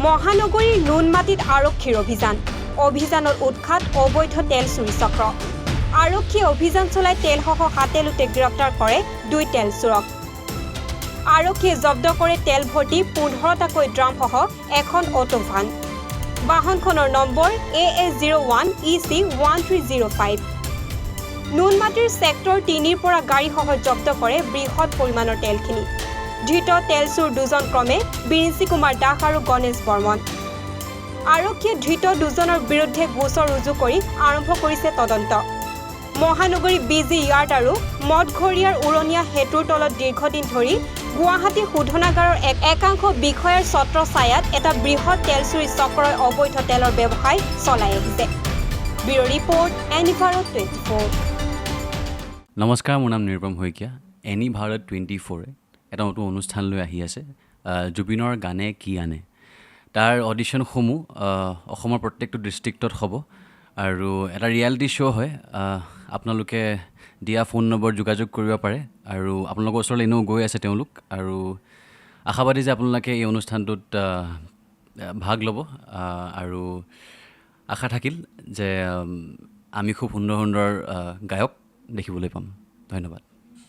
মহানগৰীৰ নুনমাটিত আৰক্ষীৰ অভিযানৰ উৎখাত অবৈধ তেল চুৰি চক্ৰ আৰক্ষীয়ে অভিযান চলাই তেলসহ হাতেলোতে গ্ৰেপ্তাৰ কৰে 2 তেল চোৰক আৰক্ষীয়ে জব্দ কৰে তেল ভৰ্তি 15টাকৈ ড্ৰামসহ এখন অটো ভান বাহনখনৰ নম্বৰ AA01 EC 1305 নুনমাটিৰ সেক্টৰ 3ৰ পৰা গাড়ীসহ জব্দ কৰে বৃহৎ পৰিমাণৰ তেলখিনি ধৃত তেল চোৰ দুজন ক্ৰমে বিৰিঞ্চি কুমাৰ দাস আৰু গণেশ বৰ্মন আৰক্ষীয়ে ধৃত দুজনৰ বিৰুদ্ধে গোচৰ ৰুজু কৰি আৰম্ভ কৰিছে তদন্ত মহানগৰী বিজি ইয়াৰ্ড আৰু মঠঘৰীয়াৰ উৰণীয়া হেতুৰ তলত দীৰ্ঘদিন ধৰি গুৱাহাটী শোধনাগাৰৰ একাংশ বিষয়াৰ ছত্ৰ ছায়াত এটা বৃহৎ তেল চুৰি চক্ৰই অবৈধ তেলৰ ব্যৱসায় চলাই আহিছে ব্যুৰ' ৰিপৰ্ট এনি ভাৰত 24 নমস্কাৰ মোৰ নাম নিৰূপম শইকীয়া এনি ভাৰত 24 এটা নতুন অনুষ্ঠান লৈ আহি আছে জুবিনৰ গানে কি আনে তাৰ অডিশ্যনসমূহ অসমৰ প্ৰত্যেকটো ডিষ্ট্ৰিক্টত হ'ব আৰু এটা ৰিয়েলিটি শ্ব' হয় আপোনালোকে দিয়া ফোন নম্বৰ যোগাযোগ কৰিব পাৰে আৰু আপোনালোকৰ ওচৰলৈ এনেও গৈ আছে তেওঁলোক আৰু আশাবাদী যে আপোনালোকে এই অনুষ্ঠানটোত ভাগ ল'ব আৰু আশা থাকিল যে আমি খুব সুন্দৰ সুন্দৰ গায়ক দেখিবলৈ পাম ধন্যবাদ